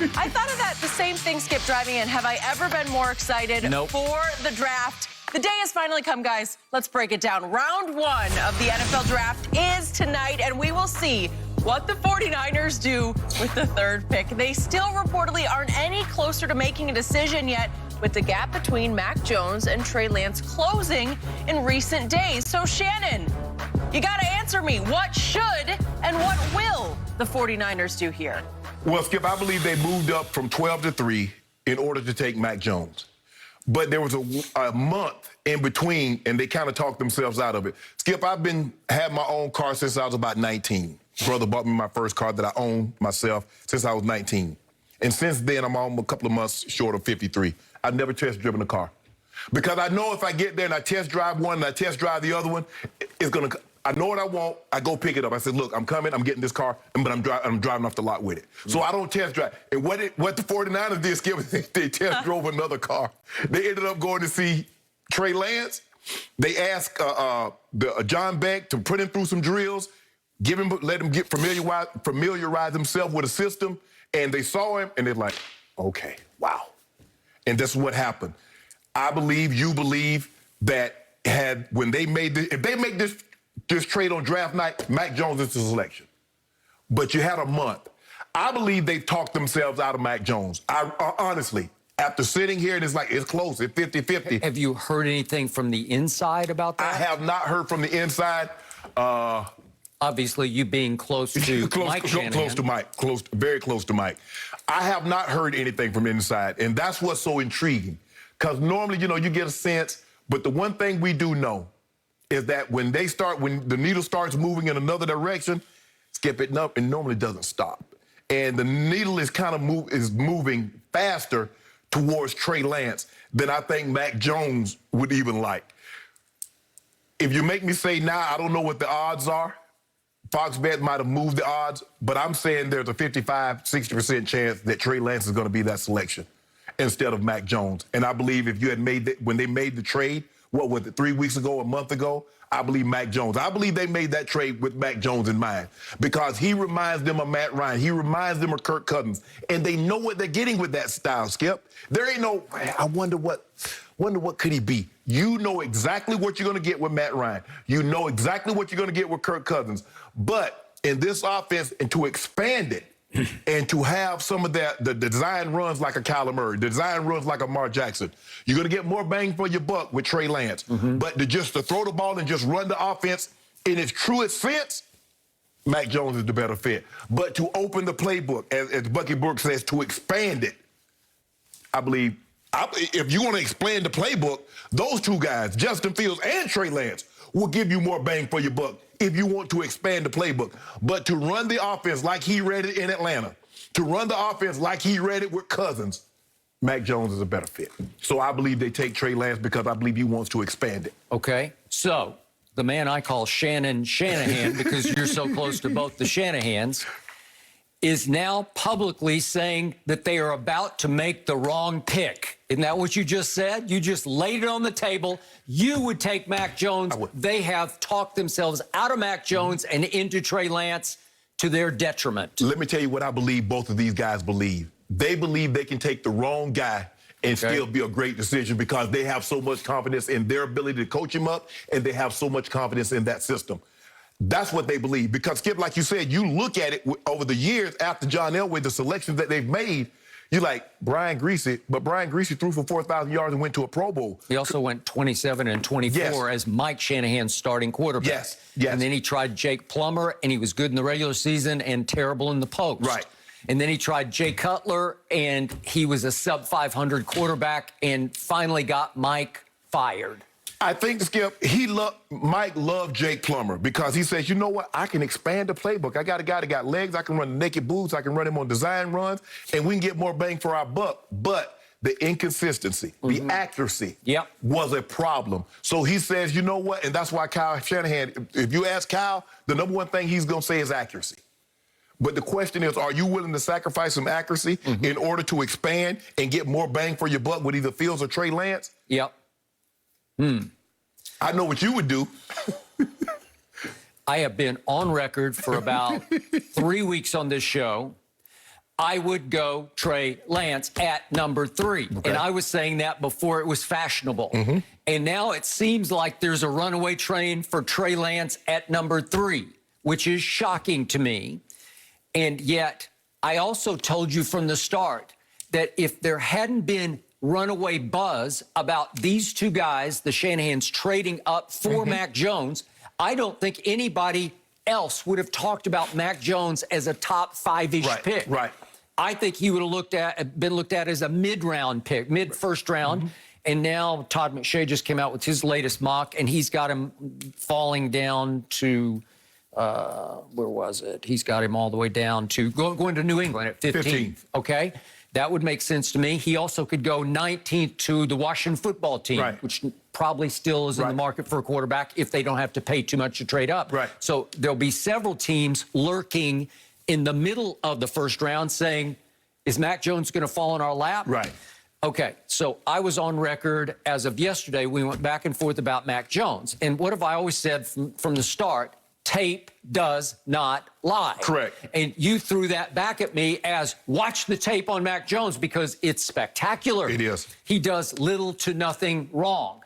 I thought of that the same thing, Skip, driving in. Have I ever been more excited for the draft? The day has finally come, guys. Let's break it down. Round one of the NFL draft is tonight, and we will see what the 49ers do with the third pick. They still reportedly aren't any closer to making a decision yet, with the gap between Mac Jones and Trey Lance closing in recent days. So, Shannon, you got to answer me. What should and what will the 49ers do here? Well, Skip, I believe they moved up from 12 to 3 in order to take Mac Jones. But there was a month in between, and they kind of talked themselves out of it. Skip, had my own car since I was about 19. Brother bought me my first car that I owned myself since I was 19. And since then, I'm almost a couple of months short of 53. I've never test driven a car. Because I know if I get there and I test drive one and I test drive the other one, it's going to... I know what I want. I go pick it up. I said, look, I'm coming. I'm getting this car, but I'm driving off the lot with it. So I don't test drive. And what the 49ers did, Skip, they test drove another car. They ended up going to see Trey Lance. They asked John Beck to put him through some drills, let him get familiarize himself with a system. And they saw him, and they're like, okay, wow. And that's what happened. I believe, you believe that when they made this, if they make this trade on draft night, Mac Jones is the selection. But you had a month. I believe they've talked themselves out of Mac Jones. Honestly, after sitting here, and it's like, it's close, it's 50-50. Have you heard anything from the inside about that? I have not heard from the inside. Obviously, you being close to Mike Shannon. Close to Mike, very close to Mike. I have not heard anything from inside, and that's what's so intriguing. Because normally, you get a sense, but the one thing we do know is that when the needle starts moving in another direction, Skip, it normally doesn't stop. And the needle is kind of moving faster towards Trey Lance than I think Mac Jones would even like. If you make me say now, I don't know what the odds are. Fox Bet might have moved the odds, but I'm saying there's a 55-60% chance that Trey Lance is going to be that selection instead of Mac Jones. And I believe if you had when they made the trade, what was it, 3 weeks ago, a month ago? I believe Mac Jones. I believe they made that trade with Mac Jones in mind because he reminds them of Matt Ryan. He reminds them of Kirk Cousins. And they know what they're getting with that style, Skip. There ain't no, I wonder what could he be. You know exactly what you're going to get with Matt Ryan. You know exactly what you're going to get with Kirk Cousins. But in this offense, and to expand it, and to have some of the design runs like a Kyler Murray, the design runs like a Mar Jackson, you're going to get more bang for your buck with Trey Lance. But to throw the ball and just run the offense in its truest sense, Mac Jones is the better fit. But to open the playbook, as Bucky Brooks says, to expand it, I believe, if you want to expand the playbook, those two guys, Justin Fields and Trey Lance, will give you more bang for your buck if you want to expand the playbook. But to run the offense like he read it in Atlanta, to run the offense like he read it with Cousins, Mac Jones is a better fit. So I believe they take Trey Lance because I believe he wants to expand it. Okay, so the man I call Shannon Shanahan, because you're so close to both the Shanahans, is now publicly saying that they are about to make the wrong pick. Isn't that what you just said? You just laid it on the table. You would take Mac Jones. They have talked themselves out of Mac Jones and into Trey Lance to their detriment. Let me tell you what I believe both of these guys believe. They believe they can take the wrong guy and still be a great decision because they have so much confidence in their ability to coach him up, and they have so much confidence in that system. That's what they believe. Because, Skip, like you said, you look at it over the years after John Elway, the selections that they've made, you're like, Brian Griese, but Brian Griese threw for 4,000 yards and went to a Pro Bowl. He also went 27 and 24 as Mike Shanahan's starting quarterback. Yes. And then he tried Jake Plummer, and he was good in the regular season and terrible in the post. Right. And then he tried Jay Cutler, and he was a sub-500 quarterback and finally got Mike fired. I think, Skip, Mike loved Jake Plummer because he says, you know what, I can expand the playbook. I got a guy that got legs. I can run naked boots. I can run him on design runs, and we can get more bang for our buck. But the inconsistency, the accuracy was a problem. So he says, you know what, and that's why Kyle Shanahan, if you ask Kyle, the number one thing he's going to say is accuracy. But the question is, are you willing to sacrifice some accuracy in order to expand and get more bang for your buck with either Fields or Trey Lance? I know what you would do. I have been on record for about 3 weeks on this show. I would go Trey Lance at number 3. Okay. And I was saying that before it was fashionable. And now it seems like there's a runaway train for Trey Lance at number 3, which is shocking to me. And yet, I also told you from the start that if there hadn't been runaway buzz about these two guys, the Shanahans, trading up for Mac Jones, I don't think anybody else would have talked about Mac Jones as a top 5-ish pick. Right. I think he would have been looked at as a mid-round pick, mid-first round. And now Todd McShay just came out with his latest mock, and he's got him falling down to, where was it? He's got him all the way down to going to New England at 15. Okay? That would make sense to me. He also could go 19th to the Washington football team, which probably still is in the market for a quarterback if they don't have to pay too much to trade up. So there'll be several teams lurking in the middle of the first round saying, is Mac Jones going to fall in our lap? Okay, so I was on record as of yesterday. We went back and forth about Mac Jones. And what have I always said from the start? Tape does not lie. And you threw that back at me as, watch the tape on Mac Jones because it's spectacular. It is. He does little to nothing wrong.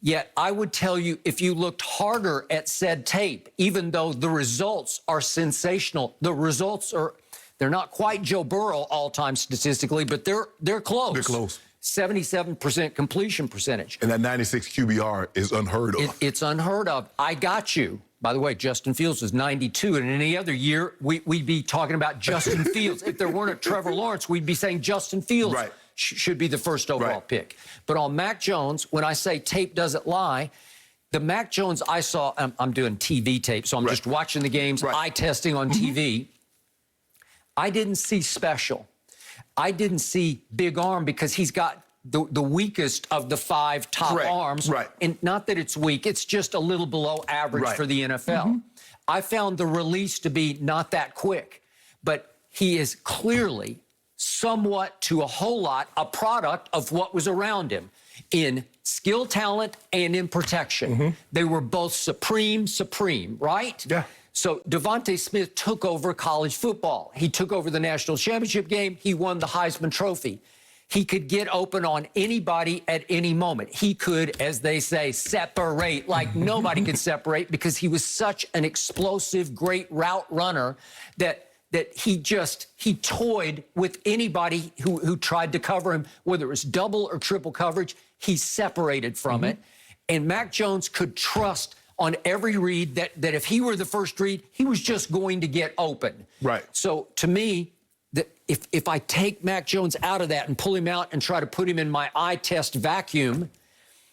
Yet I would tell you, if you looked harder at said tape, even though the results are sensational, the results are, they're not quite Joe Burrow all-time statistically, but they're close. They're close. 77% completion percentage. And that 96 QBR is unheard of. It's unheard of. I got you. By the way, Justin Fields was 92, and in any other year, we'd be talking about Justin Fields. If there weren't a Trevor Lawrence, we'd be saying Justin Fields should be the first overall pick. But on Mac Jones, when I say tape doesn't lie, the Mac Jones I saw, I'm doing TV tape, so I'm just watching the games, eye testing on TV. I didn't see special. I didn't see big arm because he's got the weakest of the 5 top arms. And not that it's weak, it's just a little below average for the NFL. I found the release to be not that quick, but he is clearly somewhat to a whole lot a product of what was around him in skill, talent, and in protection. They were both supreme, right? So Devontae Smith took over college football. He took over the national championship game. He won the Heisman Trophy. He could get open on anybody at any moment. He could, as they say, separate like nobody could separate because he was such an explosive, great route runner that he toyed with anybody who tried to cover him, whether it was double or triple coverage. He separated from it. And Mac Jones could trust on every read that if he were the first read, he was just going to get open. So to me, if I take Mac Jones out of that and pull him out and try to put him in my eye test vacuum,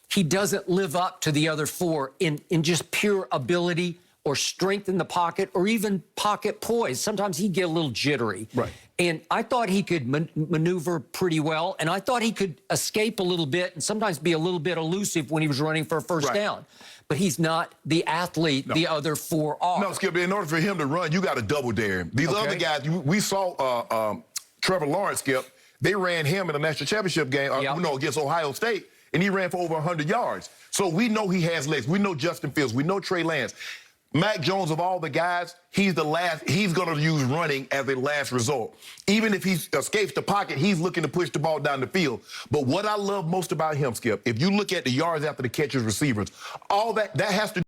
he doesn't live up to the other 4 in just pure ability or strength in the pocket or even pocket poise. Sometimes he'd get a little jittery. And I thought he could maneuver pretty well, and I thought he could escape a little bit and sometimes be a little bit elusive when he was running for a first down. But he's not the athlete the other 4 are. No, Skip, in order for him to run, you got to double dare him. These other guys, we saw Trevor Lawrence, Skip, they ran him in the national championship game against Ohio State, and he ran for over 100 yards. So we know he has legs. We know Justin Fields. We know Trey Lance. Mac Jones, of all the guys, he's the last. He's going to use running as a last resort. Even if he escapes the pocket, he's looking to push the ball down the field. But what I love most about him, Skip, if you look at the yards after the catches, receivers, all that has to